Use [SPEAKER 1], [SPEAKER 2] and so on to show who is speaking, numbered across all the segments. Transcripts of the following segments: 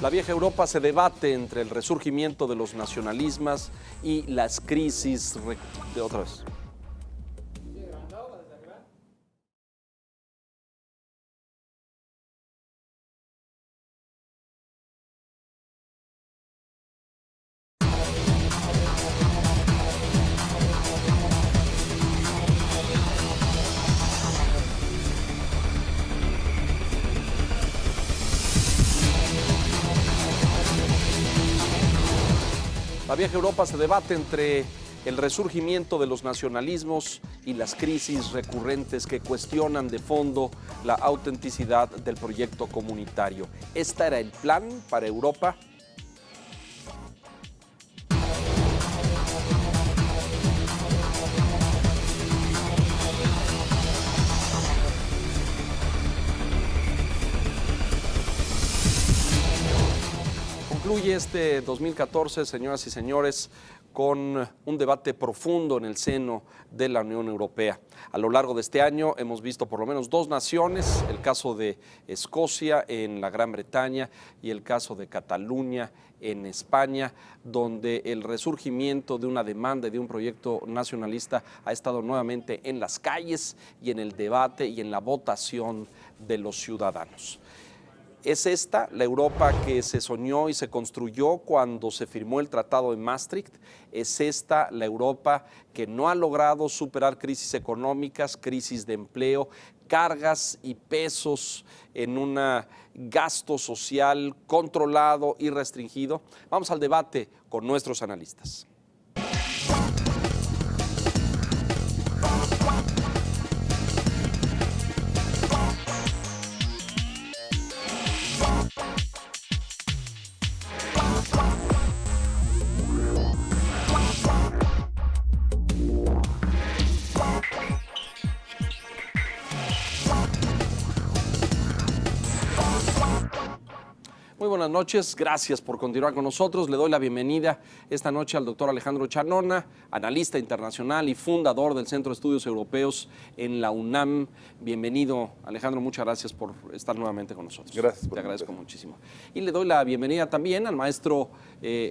[SPEAKER 1] La vieja Europa se debate entre el resurgimiento de los nacionalismos y las crisis de otra vez. La vieja Europa se debate entre el resurgimiento de los nacionalismos y las crisis recurrentes que cuestionan de fondo la autenticidad del proyecto comunitario. ¿Este era el plan para Europa? Concluye este 2014, señoras y señores, con un debate profundo en el seno de la Unión Europea. A lo largo de este año hemos visto por lo menos dos naciones, el caso de Escocia en la Gran Bretaña y el caso de Cataluña en España, donde el resurgimiento de una demanda y de un proyecto nacionalista ha estado nuevamente en las calles y en el debate y en la votación de los ciudadanos. ¿Es esta la Europa que se soñó y se construyó cuando se firmó el Tratado de Maastricht? ¿Es esta la Europa que no ha logrado superar crisis económicas, crisis de empleo, cargas y pesos en un gasto social controlado y restringido? Vamos al debate con nuestros analistas. Muy buenas noches, gracias por continuar con nosotros. Le doy la bienvenida esta noche al doctor Alejandro Chanona, analista internacional y fundador del Centro de Estudios Europeos en la UNAM. Bienvenido, Alejandro, muchas gracias por estar nuevamente con nosotros.
[SPEAKER 2] Gracias.
[SPEAKER 1] Te agradezco muchísimo. Y le doy la bienvenida también al maestro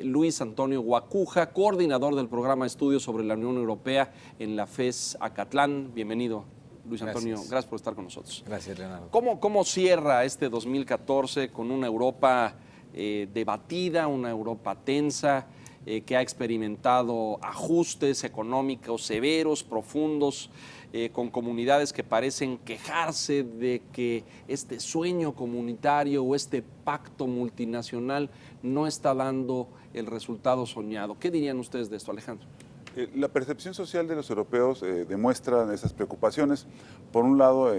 [SPEAKER 1] Luis Antonio Guacuja, coordinador del programa de estudios sobre la Unión Europea en la FES Acatlán. Bienvenido, Luis Antonio, gracias por estar con nosotros.
[SPEAKER 3] Gracias, Leonardo.
[SPEAKER 1] ¿Cómo cierra este 2014 con una Europa debatida, una Europa tensa, que ha experimentado ajustes económicos severos, profundos, con comunidades que parecen quejarse de que este sueño comunitario o este pacto multinacional no está dando el resultado soñado? ¿Qué dirían ustedes de esto, Alejandro?
[SPEAKER 2] La percepción social de los europeos demuestra esas preocupaciones. Por un lado,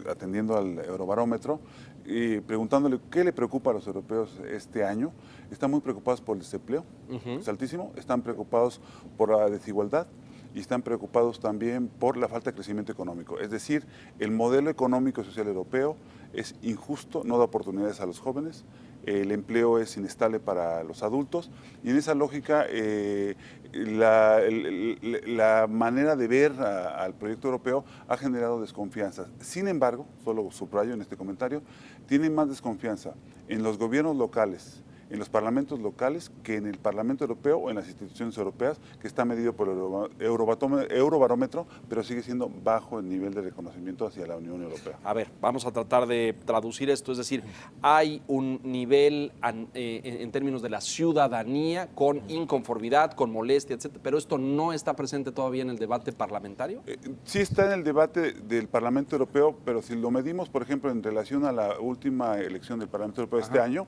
[SPEAKER 2] atendiendo al Eurobarómetro y preguntándole qué le preocupa a los europeos este año, están muy preocupados por el desempleo, es altísimo, están preocupados por la desigualdad y están preocupados también por la falta de crecimiento económico. Es decir, el modelo económico y social europeo es injusto, no da oportunidades a los jóvenes, el empleo es inestable para los adultos y en esa lógica la manera de ver al proyecto europeo ha generado desconfianza. Sin embargo, solo subrayo en este comentario, tienen más desconfianza en los gobiernos locales, en los parlamentos locales, que en el Parlamento Europeo o en las instituciones europeas, que está medido por el Eurobarómetro, pero sigue siendo bajo el nivel de reconocimiento hacia la Unión Europea.
[SPEAKER 1] A ver, vamos a tratar de traducir esto, es decir, hay un nivel en términos de la ciudadanía con inconformidad, con molestia, etcétera, pero esto no está presente todavía en el debate parlamentario.
[SPEAKER 2] Sí está en el debate del Parlamento Europeo, pero si lo medimos, por ejemplo, en relación a la última elección del Parlamento Europeo este año,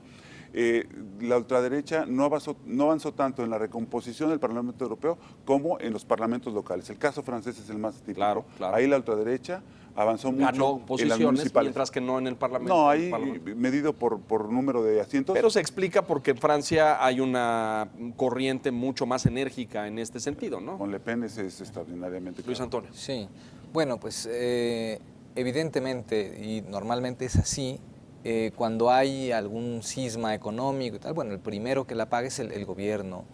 [SPEAKER 2] la ultraderecha no avanzó tanto en la recomposición del Parlamento Europeo como en los parlamentos locales. El caso francés es el más típico.
[SPEAKER 1] Claro.
[SPEAKER 2] Ahí la ultraderecha avanzó mucho
[SPEAKER 1] ganó
[SPEAKER 2] en
[SPEAKER 1] posiciones,
[SPEAKER 2] las municipales,
[SPEAKER 1] mientras que no en el Parlamento.
[SPEAKER 2] No, ahí medido por número de asientos.
[SPEAKER 1] Pero se explica porque en Francia hay una corriente mucho más enérgica en este sentido, ¿no?
[SPEAKER 2] Con Le Pen es extraordinariamente claro.
[SPEAKER 1] Luis Antonio.
[SPEAKER 3] Sí, bueno, pues evidentemente y normalmente es así. Cuando hay algún cisma económico y tal, bueno, el primero que la paga es el gobierno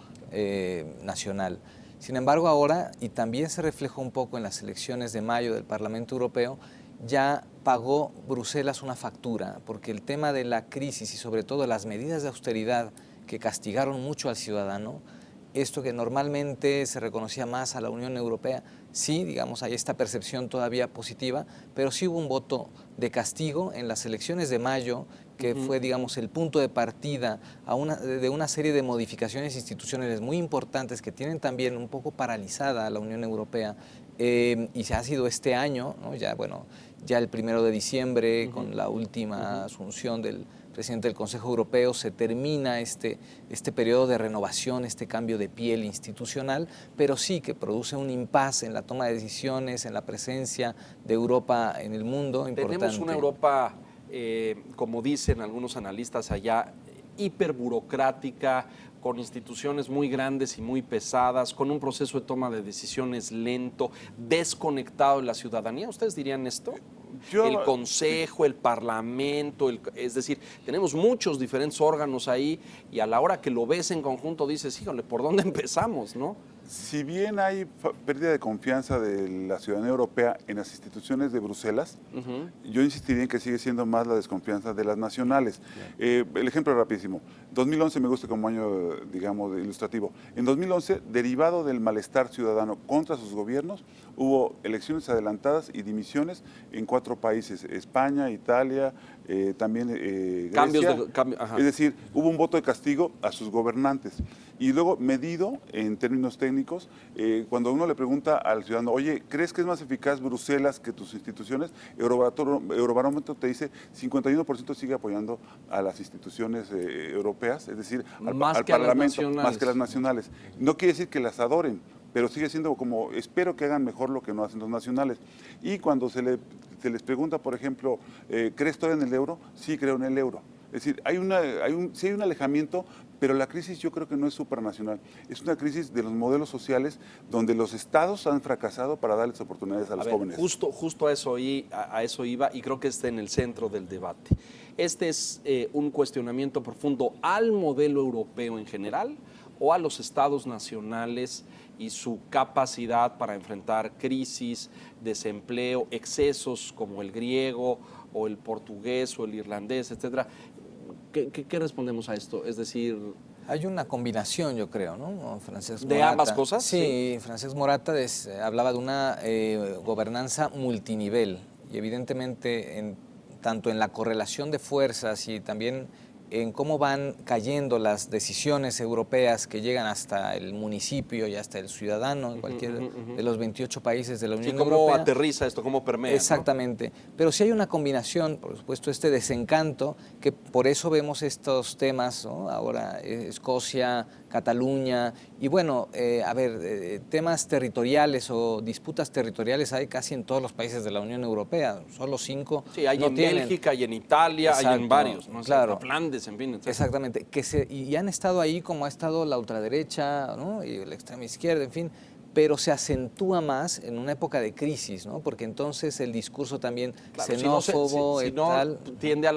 [SPEAKER 3] nacional. Sin embargo, ahora, y también se reflejó un poco en las elecciones de mayo del Parlamento Europeo, ya pagó Bruselas una factura, porque el tema de la crisis y sobre todo las medidas de austeridad que castigaron mucho al ciudadano, esto que normalmente se reconocía más a la Unión Europea, sí, digamos, hay esta percepción todavía positiva, pero sí hubo un voto de castigo en las elecciones de mayo, que fue, digamos, el punto de partida de una serie de modificaciones institucionales muy importantes que tienen también un poco paralizada a la Unión Europea, y se ha sido este año, ¿no? Ya, bueno, ya el 1 de diciembre, con la última asunción del presidente del Consejo Europeo, se termina este periodo de renovación, este cambio de piel institucional, pero sí que produce un impasse en la toma de decisiones, en la presencia de Europa en el mundo. Importante.
[SPEAKER 1] Tenemos una Europa, como dicen algunos analistas allá, hiperburocrática, con instituciones muy grandes y muy pesadas, con un proceso de toma de decisiones lento, desconectado de la ciudadanía. ¿Ustedes dirían esto? El Consejo, el Parlamento, es decir, tenemos muchos diferentes órganos ahí y a la hora que lo ves en conjunto dices, híjole, ¿por dónde empezamos, no?
[SPEAKER 2] Si bien hay pérdida de confianza de la ciudadanía europea en las instituciones de Bruselas, yo insistiría en que sigue siendo más la desconfianza de las nacionales. El ejemplo rapidísimo. 2011 me gusta como año, digamos, ilustrativo. En 2011, derivado del malestar ciudadano contra sus gobiernos, hubo elecciones adelantadas y dimisiones en 4 países, España, Italia, también Grecia. Es decir, hubo un voto de castigo a sus gobernantes. Y luego, medido en términos técnicos, cuando uno le pregunta al ciudadano, oye, ¿crees que es más eficaz Bruselas que tus instituciones? Eurobarómetro te dice 51% sigue apoyando a las instituciones europeas, es decir, al Parlamento, más que las nacionales. No quiere decir que las adoren, pero sigue siendo como, espero que hagan mejor lo que no hacen los nacionales. Y cuando se les pregunta, por ejemplo, ¿crees todavía en el euro? Sí, creo en el euro. Es decir, sí hay un alejamiento, pero la crisis yo creo que no es supranacional. Es una crisis de los modelos sociales donde los estados han fracasado para darles oportunidades a los jóvenes.
[SPEAKER 1] Justo a eso iba y creo que está en el centro del debate. Este es un cuestionamiento profundo al modelo europeo en general o a los estados nacionales y su capacidad para enfrentar crisis, desempleo, excesos como el griego o el portugués o el irlandés, etcétera. ¿Qué respondemos a esto? Es decir,
[SPEAKER 3] hay una combinación, yo creo, ¿no?
[SPEAKER 1] Francesc Morata, ¿de ambas cosas?
[SPEAKER 3] Sí, Francesc Morata hablaba de una gobernanza multinivel y evidentemente tanto en la correlación de fuerzas y también en cómo van cayendo las decisiones europeas que llegan hasta el municipio y hasta el ciudadano en cualquier de los 28 países de la Unión Europea.
[SPEAKER 1] ¿Cómo aterriza esto? ¿Cómo permea?
[SPEAKER 3] Exactamente. ¿No? Pero sí hay una combinación, por supuesto, este desencanto, que por eso vemos estos temas, ¿no? Ahora Escocia, Cataluña, y bueno, temas territoriales o disputas territoriales hay casi en todos los países de la Unión Europea, solo 5.
[SPEAKER 1] Sí, hay en Bélgica, hay en Italia, hay en varios, ¿no?
[SPEAKER 3] Claro.
[SPEAKER 1] Flandes, en fin, etc.
[SPEAKER 3] Exactamente, y han estado ahí como ha estado la ultraderecha, ¿no? Y la extrema izquierda, en fin, pero se acentúa más en una época de crisis, ¿no? Porque entonces el discurso también xenófobo
[SPEAKER 1] si no, tiende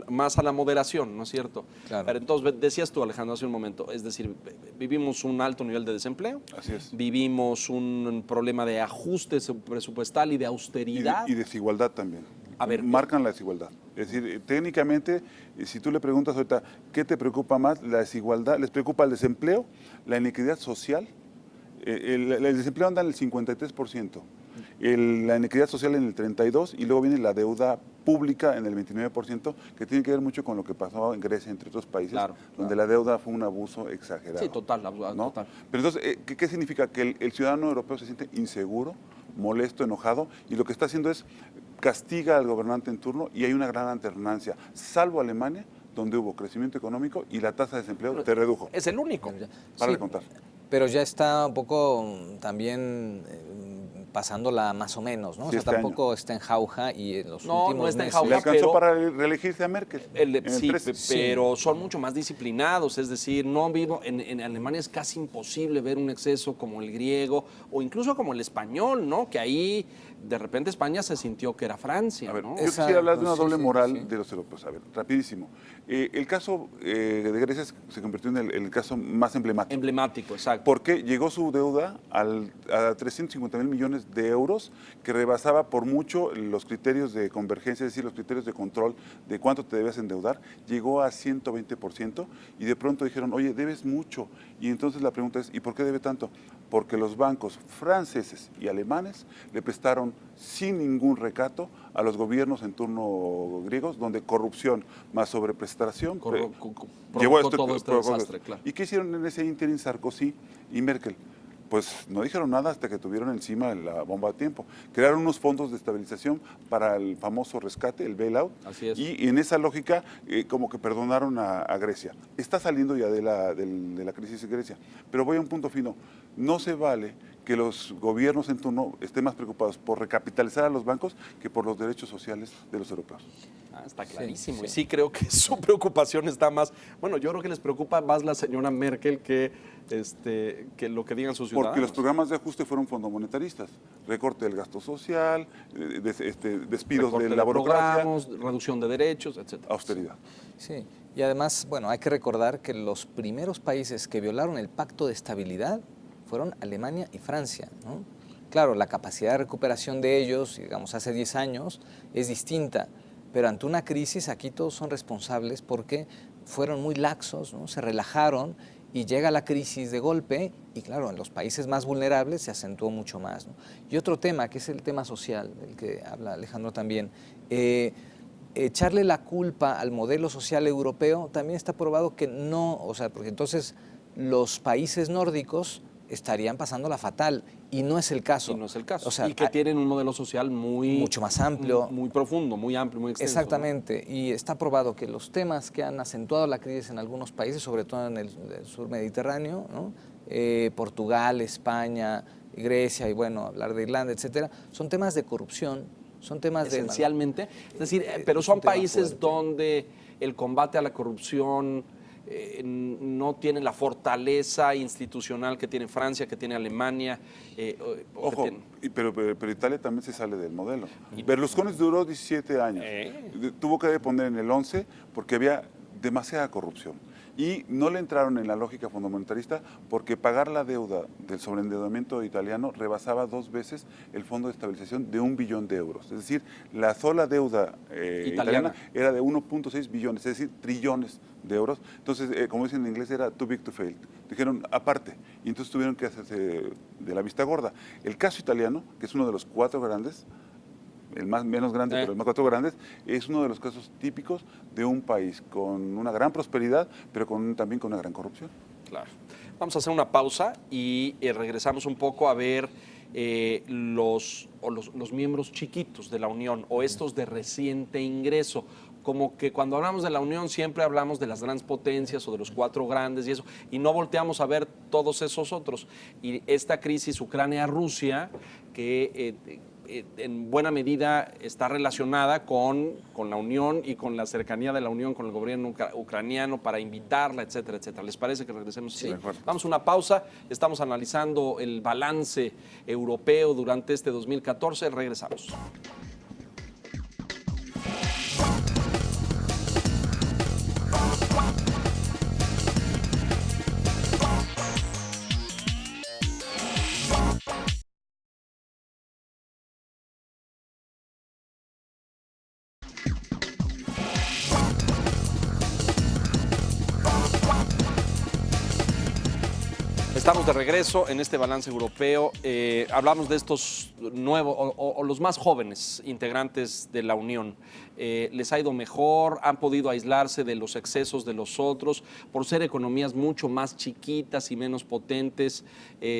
[SPEAKER 1] más a la moderación, ¿no es cierto?
[SPEAKER 3] Claro.
[SPEAKER 1] Pero entonces, decías tú, Alejandro, hace un momento, es decir, vivimos un alto nivel de desempleo,
[SPEAKER 2] así es.
[SPEAKER 1] Vivimos un problema de ajuste presupuestal y de austeridad.
[SPEAKER 2] Y desigualdad también. Marcan la desigualdad. Es decir, técnicamente, si tú le preguntas ahorita, ¿qué te preocupa más? La desigualdad, ¿les preocupa el desempleo, la inequidad social? El desempleo anda en el 53%, la inequidad social en el 32% y luego viene la deuda pública en el 29%, que tiene que ver mucho con lo que pasó en Grecia, entre otros países, donde la deuda fue un abuso exagerado.
[SPEAKER 1] Sí, total.
[SPEAKER 2] Pero entonces, ¿qué significa? Que el ciudadano europeo se siente inseguro, molesto, enojado, y lo que está haciendo es castiga al gobernante en turno y hay una gran alternancia, salvo Alemania, donde hubo crecimiento económico y la tasa de desempleo te redujo.
[SPEAKER 1] Es el único.
[SPEAKER 2] Para de contar.
[SPEAKER 3] Pero ya está un poco también pasándola más o menos, ¿no?
[SPEAKER 2] Sí,
[SPEAKER 3] o sea, tampoco está en jauja y en los últimos
[SPEAKER 1] no está
[SPEAKER 3] meses...
[SPEAKER 1] en jauja,
[SPEAKER 2] le alcanzó para reelegirse a Merkel.
[SPEAKER 1] Pero son mucho más disciplinados, es decir, en Alemania es casi imposible ver un exceso como el griego o incluso como el español, ¿no? Que ahí de repente España se sintió que era Francia,
[SPEAKER 2] A ver,
[SPEAKER 1] ¿no?
[SPEAKER 2] yo quisiera hablar de una
[SPEAKER 3] Exacto,
[SPEAKER 2] doble
[SPEAKER 3] sí,
[SPEAKER 2] moral
[SPEAKER 3] sí.
[SPEAKER 2] de los europeos. A ver, rapidísimo. El caso de Grecia se convirtió en el caso más emblemático.
[SPEAKER 1] Emblemático, exacto.
[SPEAKER 2] Porque llegó su deuda a 350.000 millones de euros, que rebasaba por mucho los criterios de convergencia, es decir, los criterios de control de cuánto te debes endeudar. Llegó a 120% y de pronto dijeron, oye, debes mucho. Y entonces la pregunta es, ¿y por qué debe tanto? Porque los bancos franceses y alemanes le prestaron sin ningún recato a los gobiernos en turno griegos, donde corrupción más sobreprestación llevó a
[SPEAKER 1] todo este desastre, claro.
[SPEAKER 2] ¿Y qué hicieron en ese ínterin Sarkozy y Merkel? Pues no dijeron nada hasta que tuvieron encima la bomba de tiempo. Crearon unos fondos de estabilización para el famoso rescate, el bailout.
[SPEAKER 1] Así es.
[SPEAKER 2] Y en esa lógica, como que perdonaron a Grecia. Está saliendo ya de la crisis de Grecia. Pero voy a un punto fino. No se vale que los gobiernos en turno estén más preocupados por recapitalizar a los bancos que por los derechos sociales de los europeos.
[SPEAKER 1] Está clarísimo.
[SPEAKER 3] Sí,
[SPEAKER 1] Y
[SPEAKER 3] sí.
[SPEAKER 1] sí creo que su preocupación está más... Bueno, yo creo que les preocupa más la señora Merkel que lo que digan sus ciudadanos.
[SPEAKER 2] Porque los programas de ajuste fueron fondomonetaristas. Recorte del gasto social, despidos
[SPEAKER 1] Recorte
[SPEAKER 2] de la burocracia,
[SPEAKER 1] programas, reducción de derechos, etcétera.
[SPEAKER 2] austeridad.
[SPEAKER 3] Sí, y además, bueno, hay que recordar que los primeros países que violaron el pacto de estabilidad fueron Alemania y Francia, ¿no? Claro, la capacidad de recuperación de ellos, digamos, hace 10 años, es distinta, pero ante una crisis aquí todos son responsables porque fueron muy laxos, ¿no? Se relajaron y llega la crisis de golpe y claro, en los países más vulnerables se acentuó mucho más, ¿no? Y otro tema, que es el tema social, del que habla Alejandro también, echarle la culpa al modelo social europeo también está probado que no, o sea, porque entonces los países nórdicos estarían pasándola fatal y no es el caso.
[SPEAKER 1] Y no es el caso.
[SPEAKER 3] O sea,
[SPEAKER 1] y que tienen un modelo social
[SPEAKER 3] mucho más amplio.
[SPEAKER 1] muy profundo, muy amplio, muy extenso.
[SPEAKER 3] Exactamente, ¿no? Y está probado que los temas que han acentuado la crisis en algunos países, sobre todo en el sur mediterráneo, ¿no? Portugal, España, Grecia y bueno, hablar de Irlanda, etcétera, son temas de corrupción, son temas
[SPEAKER 1] Esencialmente. Es decir, pero
[SPEAKER 3] es
[SPEAKER 1] son
[SPEAKER 3] un tema
[SPEAKER 1] países
[SPEAKER 3] fuerte.
[SPEAKER 1] donde el combate a la corrupción no tiene la fortaleza institucional que tiene Francia, que tiene Alemania.
[SPEAKER 2] Ojo, pero Italia también se sale del modelo. Berlusconi duró 17 años. Tuvo que poner en el 11 porque había demasiada corrupción. Y no le entraron en la lógica fundamentalista porque pagar la deuda del sobreendeudamiento italiano rebasaba 2 veces el fondo de estabilización de 1 billón de euros. Es decir, la sola deuda italiana era de 1.6 billones, es decir, trillones de euros. Entonces, como dicen en inglés, era too big to fail. Dijeron aparte, y entonces tuvieron que hacerse de la vista gorda. El caso italiano, que es uno de los 4 grandes, el más menos grande, pero el más 4 grandes, es uno de los casos típicos de un país con una gran prosperidad, pero también con una gran corrupción.
[SPEAKER 1] Claro. Vamos a hacer una pausa y regresamos un poco a ver los miembros chiquitos de la Unión o estos de reciente ingreso. Como que cuando hablamos de la Unión siempre hablamos de las grandes potencias o de los 4 grandes y eso, y no volteamos a ver todos esos otros. Y esta crisis Ucrania-Rusia, que en buena medida está relacionada con la Unión y con la cercanía de la Unión con el gobierno ucraniano para invitarla, etcétera, etcétera. ¿Les parece que regresemos? Sí. Vamos a una pausa. Estamos analizando el balance europeo durante este 2014. Regresamos. Estamos de regreso en este balance europeo. Hablamos de estos nuevos o los más jóvenes integrantes de la Unión. Les ha ido mejor, han podido aislarse de los excesos de los otros, por ser economías mucho más chiquitas y menos potentes,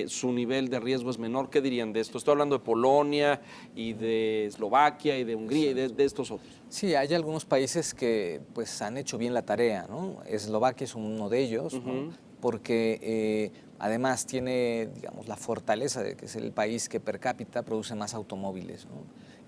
[SPEAKER 1] su nivel de riesgo es menor. ¿Qué dirían de esto? Estoy hablando de Polonia y de Eslovaquia y de Hungría y de estos otros.
[SPEAKER 3] Sí, hay algunos países que pues han hecho bien la tarea, ¿no? Eslovaquia es uno de ellos, ¿no? Porque además tiene, digamos, la fortaleza de que es el país que per cápita produce más automóviles, ¿no?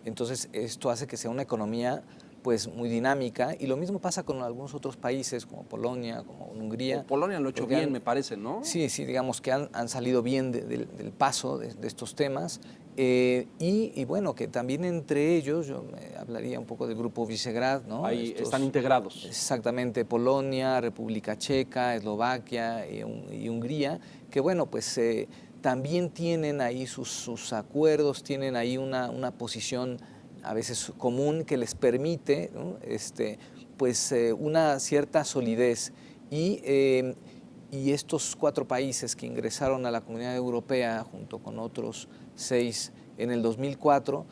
[SPEAKER 3] Entonces, esto hace que sea una economía pues muy dinámica, y lo mismo pasa con algunos otros países como Polonia, como Hungría.
[SPEAKER 1] Polonia lo ha hecho bien, me parece, ¿no?
[SPEAKER 3] Sí, digamos que han salido bien del paso de estos temas. Y bueno, que también entre ellos, yo hablaría un poco del grupo Visegrad, ¿no?
[SPEAKER 1] Ahí están integrados.
[SPEAKER 3] Exactamente, Polonia, República Checa, Eslovaquia y Hungría, que bueno, pues también tienen ahí sus acuerdos, tienen ahí una posición a veces común que les permite, ¿no? Pues una cierta solidez. Y estos 4 países que ingresaron a la Comunidad Europea junto con otros 6 en el 2004,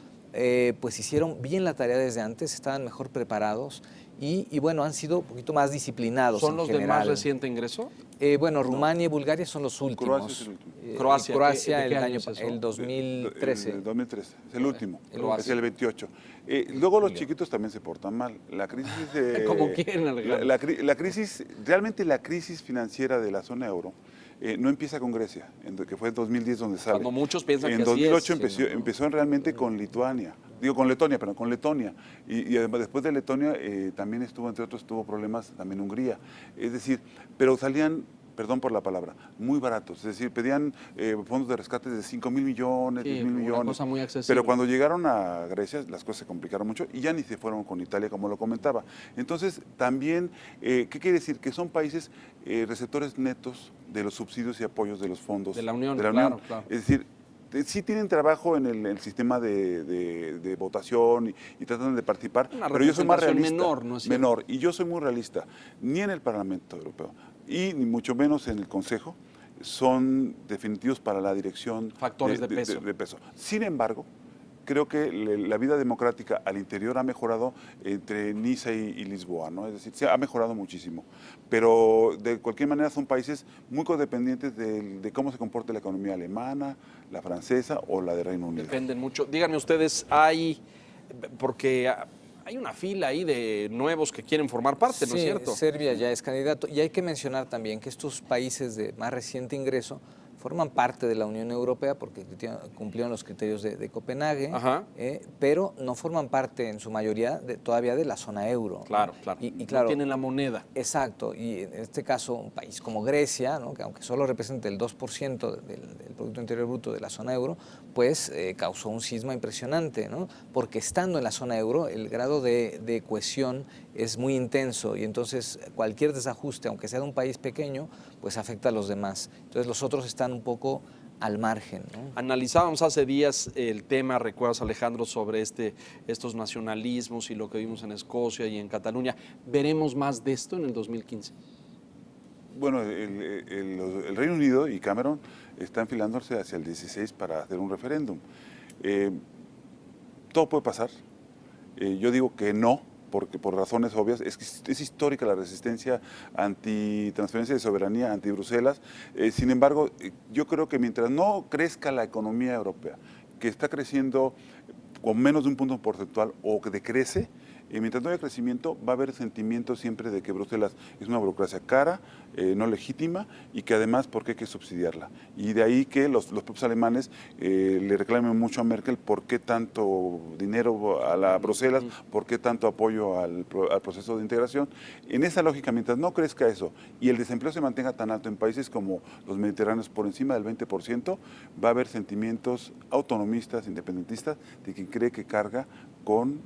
[SPEAKER 3] pues hicieron bien la tarea desde antes, estaban mejor preparados y bueno, han sido un poquito más disciplinados.
[SPEAKER 1] ¿Son los
[SPEAKER 3] general.
[SPEAKER 1] de más reciente ingreso?
[SPEAKER 3] Bueno, Rumania y Bulgaria son los últimos.
[SPEAKER 2] Croacia es el último.
[SPEAKER 3] Croacia
[SPEAKER 1] ¿de qué
[SPEAKER 3] el
[SPEAKER 1] año es eso?
[SPEAKER 3] el 2013.
[SPEAKER 2] El 2013, es el último,
[SPEAKER 3] Croacia.
[SPEAKER 2] es el 28. Luego los chiquitos también se portan mal. La crisis de...
[SPEAKER 1] Como quieren, Alejandro.
[SPEAKER 2] la crisis, realmente la crisis financiera de la zona euro no empieza con Grecia, que fue en 2010 donde sale.
[SPEAKER 1] Cuando muchos piensan
[SPEAKER 2] en
[SPEAKER 1] que así
[SPEAKER 2] 2008
[SPEAKER 1] es.
[SPEAKER 2] empezó realmente con Lituania, con Letonia, perdón, con Letonia. Y además después de Letonia también entre otros, tuvo problemas también Hungría. Es decir, pero salían, perdón por la palabra, muy baratos. Es decir, pedían fondos de rescate de 5 mil millones, 10 mil millones.
[SPEAKER 1] Una cosa muy accesible.
[SPEAKER 2] Pero cuando llegaron a Grecia, las cosas se complicaron mucho y ya ni se fueron con Italia, como lo comentaba. Entonces, también, ¿qué quiere decir? Que son países receptores netos de los subsidios y apoyos de los fondos
[SPEAKER 1] de la Unión. Claro.
[SPEAKER 2] Es decir, sí tienen trabajo en el sistema de votación y tratan de participar, pero yo soy más realista.
[SPEAKER 1] Menor, ¿no es cierto?
[SPEAKER 2] Menor, y yo soy muy realista. Ni en el Parlamento Europeo, y ni mucho menos en el Consejo, son definitivos para la dirección
[SPEAKER 1] factores de peso.
[SPEAKER 2] Sin embargo, creo que la vida democrática al interior ha mejorado entre Niza y Lisboa, ¿no? Es decir, se ha mejorado muchísimo. Pero de cualquier manera son países muy codependientes de cómo se comporta la economía alemana, la francesa o la de Reino Unido.
[SPEAKER 1] Dependen mucho. Díganme ustedes, porque hay una fila ahí de nuevos que quieren formar parte, ¿no es cierto?
[SPEAKER 3] Serbia ya es candidato. Y hay que mencionar también que estos países de más reciente ingreso forman parte de la Unión Europea porque cumplieron los criterios de Copenhague, pero no forman parte en su mayoría todavía de la zona euro.
[SPEAKER 1] Claro.
[SPEAKER 3] Y claro,
[SPEAKER 1] no tienen la moneda.
[SPEAKER 3] Exacto, y en este caso un país como Grecia, ¿no? Que aunque solo representa el 2% del Producto Interior Bruto de la zona euro, pues causó un sisma impresionante, ¿no? Porque estando en la zona euro el grado de cohesión es muy intenso y entonces cualquier desajuste, aunque sea de un país pequeño, pues afecta a los demás. Entonces los otros están un poco al margen, ¿no?
[SPEAKER 1] Analizábamos hace días el tema, recuerdas, Alejandro, sobre estos nacionalismos y lo que vimos en Escocia y en Cataluña. ¿Veremos más de esto en el 2015?
[SPEAKER 2] Bueno, el Reino Unido y Cameron están enfilándose hacia el 16 para hacer un referéndum. Todo puede pasar. Yo digo que no, porque por razones obvias. Es histórica la resistencia anti-transferencia de soberanía, anti-Bruselas. Sin embargo, yo creo que mientras no crezca la economía europea, que está creciendo con menos de un punto porcentual o que decrece, mientras no haya crecimiento, va a haber sentimiento siempre de que Bruselas es una burocracia cara, no legítima y que además, ¿por qué hay que subsidiarla? Y de ahí que los propios alemanes le reclamen mucho a Merkel por qué tanto dinero a la Bruselas, por qué tanto apoyo al proceso de integración. En esa lógica, mientras no crezca eso y el desempleo se mantenga tan alto en países como los mediterráneos por encima del 20%, va a haber sentimientos autonomistas, independentistas, de quien cree que carga con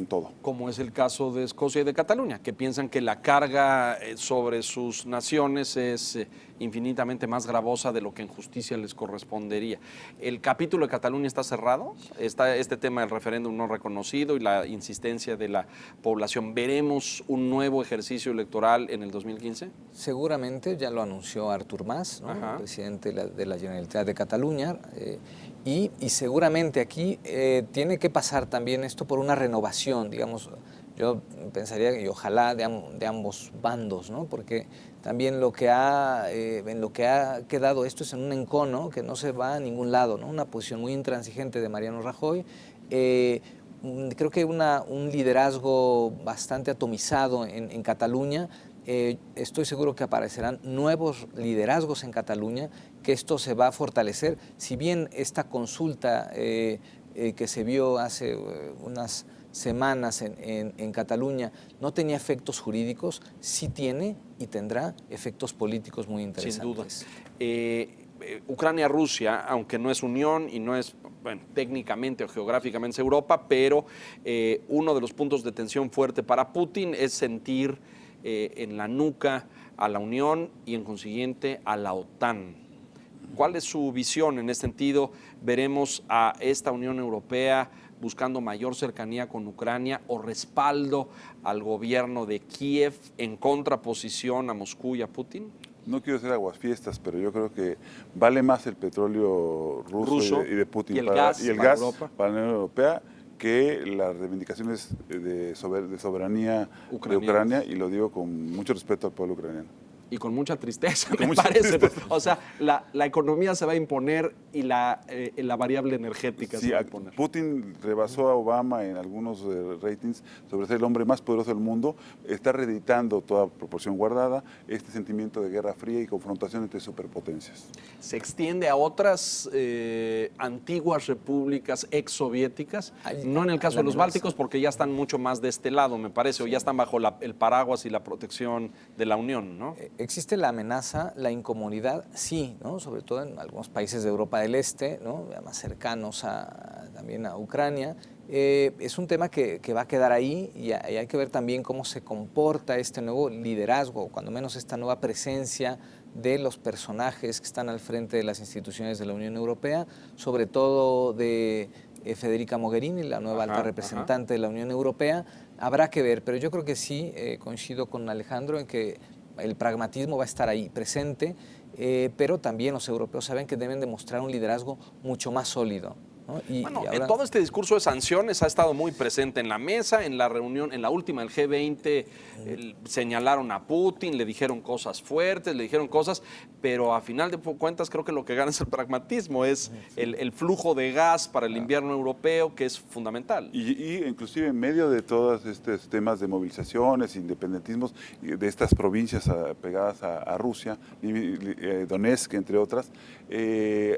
[SPEAKER 2] todo.
[SPEAKER 1] Como es el caso de Escocia y de Cataluña, que piensan que la carga sobre sus naciones es infinitamente más gravosa de lo que en justicia les correspondería. ¿El capítulo de Cataluña está cerrado? ¿Está este tema del referéndum no reconocido y la insistencia de la población? ¿Veremos un nuevo ejercicio electoral en el 2015?
[SPEAKER 3] Seguramente, ya lo anunció Artur Mas, ¿no? El presidente de la Generalitat de Cataluña, y seguramente aquí tiene que pasar también esto por una renovación, digamos. Yo pensaría y ojalá de ambos bandos, ¿no? Porque también en lo que ha quedado esto es en un encono que no se va a ningún lado, ¿no? Una posición muy intransigente de Mariano Rajoy. Creo que un liderazgo bastante atomizado en Cataluña. Estoy seguro que aparecerán nuevos liderazgos en Cataluña, que esto se va a fortalecer. Si bien esta consulta que se vio hace unas semanas en Cataluña no tenía efectos jurídicos, sí tiene y tendrá efectos políticos muy interesantes.
[SPEAKER 1] Sin duda. Ucrania-Rusia, aunque no es unión y no es, bueno, técnicamente o geográficamente es Europa, pero uno de los puntos de tensión fuerte para Putin es sentir en la nuca a la Unión y en consiguiente a la OTAN. ¿Cuál es su visión en este sentido? ¿Veremos a esta Unión Europea buscando mayor cercanía con Ucrania o respaldo al gobierno de Kiev en contraposición a Moscú y a Putin?
[SPEAKER 2] No quiero hacer aguafiestas, pero yo creo que vale más el petróleo ruso y de Putin
[SPEAKER 1] y el gas
[SPEAKER 2] para la Unión Europea que las reivindicaciones de soberanía de Ucrania, y lo digo con mucho respeto al pueblo ucraniano.
[SPEAKER 1] Y con mucha tristeza, me parece. O sea, la economía se va a imponer y la variable energética se va a imponer.
[SPEAKER 2] Putin rebasó a Obama en algunos ratings sobre ser el hombre más poderoso del mundo. Está reeditando, toda proporción guardada, este sentimiento de guerra fría y confrontación entre superpotencias.
[SPEAKER 1] ¿Se extiende a otras antiguas repúblicas exsoviéticas? No en el caso de los bálticos, porque ya están mucho más de este lado, me parece, o ya están bajo el paraguas y la protección de la Unión, ¿no?
[SPEAKER 3] ¿Existe la amenaza, la incomodidad? Sí, ¿no? Sobre todo en algunos países de Europa del Este, ¿no? Más cercanos también a Ucrania. Es un tema que va a quedar ahí y hay que ver también cómo se comporta este nuevo liderazgo, cuando menos esta nueva presencia de los personajes que están al frente de las instituciones de la Unión Europea, sobre todo de Federica Mogherini, la nueva alta representante de la Unión Europea. Habrá que ver, pero yo creo que sí, coincido con Alejandro en que el pragmatismo va a estar ahí presente, pero también los europeos saben que deben demostrar un liderazgo mucho más sólido, ¿no?
[SPEAKER 1] Bueno, ahora, todo este discurso de sanciones ha estado muy presente en la mesa, en la reunión, en la última del G20, señalaron a Putin, le dijeron cosas fuertes, le dijeron cosas, pero a final de cuentas creo que lo que gana es el pragmatismo, es el flujo de gas para el invierno europeo, que es fundamental.
[SPEAKER 2] Y inclusive en medio de todos estos temas de movilizaciones, independentismos de estas provincias pegadas a Rusia, Donetsk, entre otras,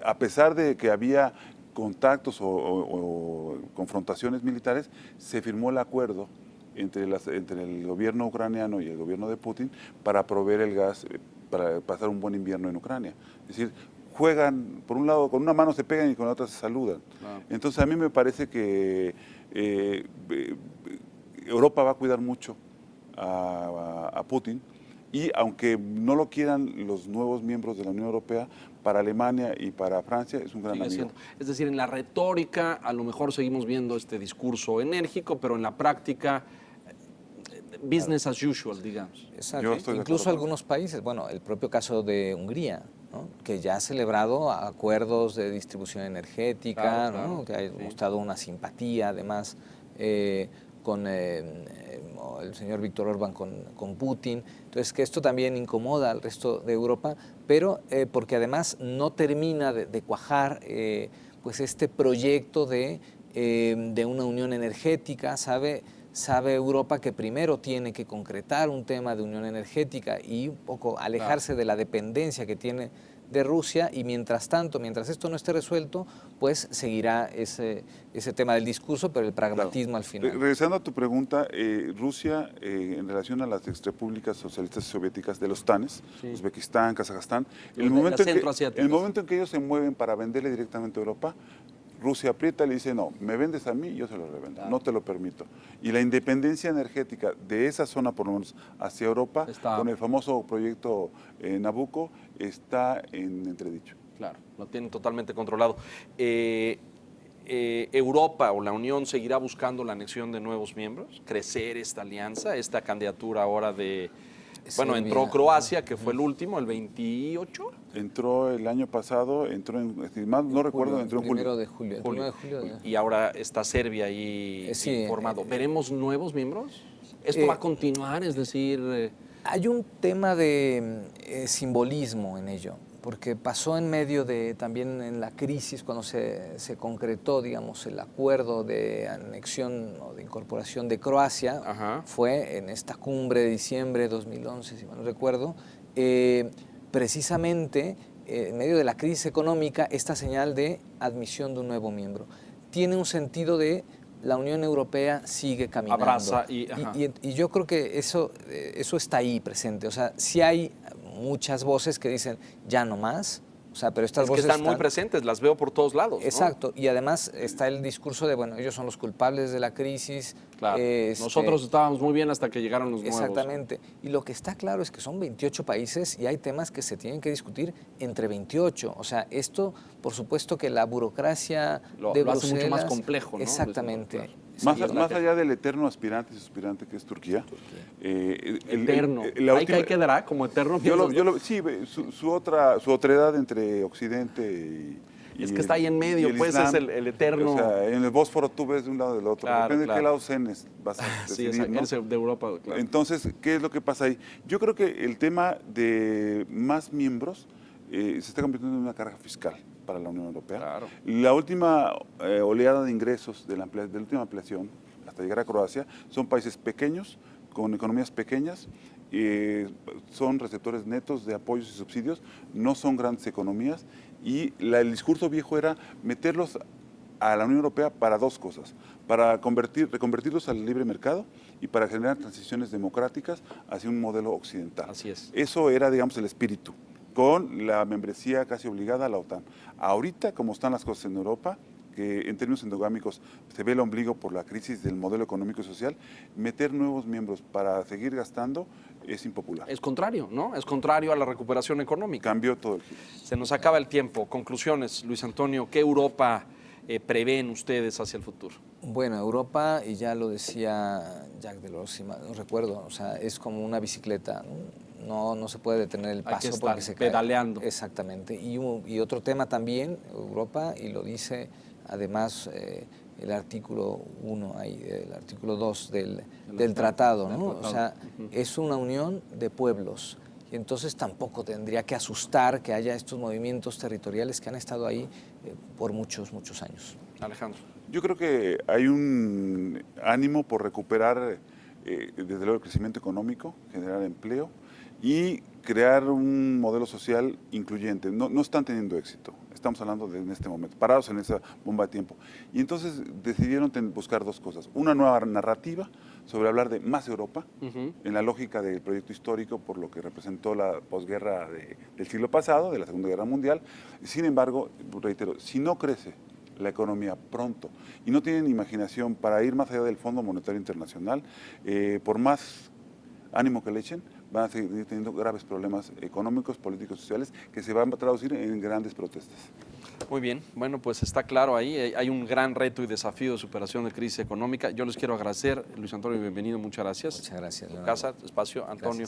[SPEAKER 2] a pesar de que había contactos o confrontaciones militares, se firmó el acuerdo entre el gobierno ucraniano y el gobierno de Putin para proveer el gas para pasar un buen invierno en Ucrania. Es decir, juegan, por un lado, con una mano se pegan y con la otra se saludan. Entonces a mí me parece que Europa va a cuidar mucho a Putin, y aunque no lo quieran los nuevos miembros de la Unión Europea, para Alemania y para Francia es un gran amigo.
[SPEAKER 1] Es decir, en la retórica a lo mejor seguimos viendo este discurso enérgico, pero en la práctica business as usual, digamos.
[SPEAKER 3] Exacto. Incluso algunos países, bueno, el propio caso de Hungría, ¿no? Que ya ha celebrado acuerdos de distribución energética, ¿no? Que ha mostrado una simpatía además con el señor Víctor Orbán con Putin. Entonces, que esto también incomoda al resto de Europa, pero porque además no termina de cuajar pues este proyecto de una unión energética. Sabe Europa que primero tiene que concretar un tema de unión energética y un poco alejarse de la dependencia que tiene de Rusia, y mientras tanto, mientras esto no esté resuelto, pues seguirá ese tema del discurso, pero el pragmatismo al final.
[SPEAKER 2] Regresando a tu pregunta, Rusia, en relación a las exrepúblicas socialistas soviéticas de los TANES, Uzbekistán, Kazajstán, el momento en que ellos se mueven para venderle directamente a Europa, Rusia aprieta y le dice, no, me vendes a mí, yo se lo revendo, no te lo permito. Y la independencia energética de esa zona, por lo menos hacia Europa, con el famoso proyecto Nabucco, está en entredicho.
[SPEAKER 1] Claro, lo tienen totalmente controlado. ¿Europa o la Unión seguirá buscando la anexión de nuevos miembros? ¿Crecer esta alianza, esta candidatura ahora de... Bueno, entró Croacia, que fue el último, el 28.
[SPEAKER 2] Entró el año pasado, entró no recuerdo, entró en julio.
[SPEAKER 3] De julio.
[SPEAKER 1] Y ahora está Serbia ahí formado. ¿Veremos nuevos miembros? ¿Esto va a continuar? Es decir...
[SPEAKER 3] Hay un tema de simbolismo en ello, porque pasó en medio de, también en la crisis, cuando se concretó, digamos, el acuerdo de anexión o de incorporación de Croacia, fue en esta cumbre de diciembre de 2011, si mal no recuerdo, precisamente en medio de la crisis económica, esta señal de admisión de un nuevo miembro. Tiene un sentido de la Unión Europea sigue caminando.
[SPEAKER 1] Abraza ajá.
[SPEAKER 3] Y yo creo que eso está ahí presente. O sea, sí hay muchas voces que dicen, ya no más. O sea, pero estas voces
[SPEAKER 1] están muy presentes, las veo por todos lados, ¿no?
[SPEAKER 3] Exacto, y además está el discurso de, bueno, ellos son los culpables de la crisis.
[SPEAKER 1] Claro. Nosotros estábamos muy bien hasta que llegaron los nuevos.
[SPEAKER 3] Exactamente. Y lo que está claro es que son 28 países y hay temas que se tienen que discutir entre 28. O sea, esto, por supuesto que la burocracia de Bruselas...
[SPEAKER 1] Lo hace mucho más complejo, ¿no?
[SPEAKER 3] Exactamente.
[SPEAKER 1] Claro.
[SPEAKER 2] Más allá del eterno aspirante y suspirante que es Turquía.
[SPEAKER 1] Eterno. ¿Ahí quedará como eterno?
[SPEAKER 2] Sí, su otredad entre Occidente y
[SPEAKER 1] es que está ahí en medio, pues
[SPEAKER 2] Islam,
[SPEAKER 1] es el eterno.
[SPEAKER 2] O sea, en el Bósforo tú ves de un lado y del otro.
[SPEAKER 1] Claro,
[SPEAKER 2] Depende de qué lado cenes vas a decidir,
[SPEAKER 1] sí,
[SPEAKER 2] ¿no?
[SPEAKER 1] es de Europa, claro.
[SPEAKER 2] Entonces, ¿qué es lo que pasa ahí? Yo creo que el tema de más miembros se está convirtiendo en una carga fiscal para la Unión Europea.
[SPEAKER 1] Claro.
[SPEAKER 2] La última oleada de ingresos de la última ampliación, hasta llegar a Croacia, son países pequeños, con economías pequeñas, son receptores netos de apoyos y subsidios, no son grandes economías, y el discurso viejo era meterlos a la Unión Europea para dos cosas, para reconvertirlos al libre mercado y para generar transiciones democráticas hacia un modelo occidental.
[SPEAKER 1] Así es.
[SPEAKER 2] Eso era, digamos, el espíritu, con la membresía casi obligada a la OTAN. Ahorita, como están las cosas en Europa, que en términos endogámicos se ve el ombligo por la crisis del modelo económico y social, meter nuevos miembros para seguir gastando es impopular.
[SPEAKER 1] Es contrario, ¿no? Es contrario a la recuperación económica.
[SPEAKER 2] Cambió todo el giro.
[SPEAKER 1] Se nos acaba el tiempo. Conclusiones, Luis Antonio, ¿qué Europa prevén ustedes hacia el futuro?
[SPEAKER 3] Bueno, Europa, y ya lo decía Jacques Delors, no recuerdo, o sea, es como una bicicleta, no se puede detener el paso.
[SPEAKER 1] Hay que estar
[SPEAKER 3] porque se cae.
[SPEAKER 1] pedaleando.
[SPEAKER 3] Exactamente. Y otro tema también, Europa, y lo dice además el artículo 1, el artículo 2 del tratado, ¿no? O sea, es una unión de pueblos. Y entonces tampoco tendría que asustar que haya estos movimientos territoriales que han estado ahí por muchos, muchos años.
[SPEAKER 1] Alejandro.
[SPEAKER 2] Yo creo que hay un ánimo por recuperar, desde luego, el crecimiento económico, generar empleo y crear un modelo social incluyente. No están teniendo éxito. Estamos hablando de en este momento, parados en esa bomba de tiempo. Y entonces decidieron buscar dos cosas. Una nueva narrativa sobre hablar de más Europa, en la lógica del proyecto histórico por lo que representó la posguerra del siglo pasado, de la Segunda Guerra Mundial. Sin embargo, reitero, si no crece la economía pronto y no tienen imaginación para ir más allá del Fondo Monetario Internacional, por más ánimo que le echen, van a seguir teniendo graves problemas económicos, políticos, sociales, que se van a traducir en grandes protestas.
[SPEAKER 1] Muy bien, bueno, pues está claro ahí, hay un gran reto y desafío de superación de crisis económica. Yo les quiero agradecer, Luis Antonio, bienvenido, muchas gracias.
[SPEAKER 3] Muchas gracias.
[SPEAKER 1] Tu casa, tu espacio, Antonio.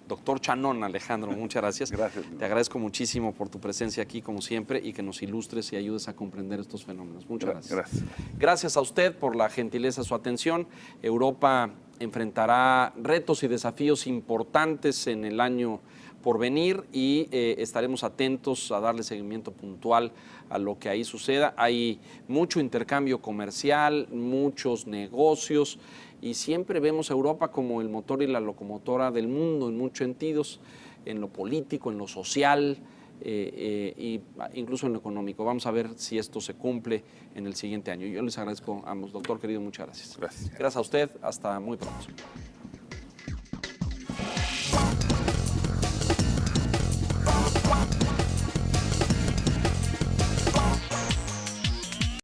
[SPEAKER 1] Doctor Chanón, Alejandro, muchas gracias.
[SPEAKER 2] Gracias.
[SPEAKER 1] Te agradezco muchísimo por tu presencia aquí, como siempre, y que nos ilustres y ayudes a comprender estos fenómenos. Muchas gracias.
[SPEAKER 2] Gracias.
[SPEAKER 1] Gracias a usted por la gentileza, su atención. Europa enfrentará retos y desafíos importantes en el año por venir y estaremos atentos a darle seguimiento puntual a lo que ahí suceda. Hay mucho intercambio comercial, muchos negocios y siempre vemos a Europa como el motor y la locomotora del mundo en muchos sentidos, en lo político, en lo social, e incluso en lo económico. Vamos a ver si esto se cumple en el siguiente año. Yo les agradezco a ambos. Doctor querido, muchas gracias.
[SPEAKER 2] Gracias.
[SPEAKER 1] Gracias a usted. Hasta muy pronto.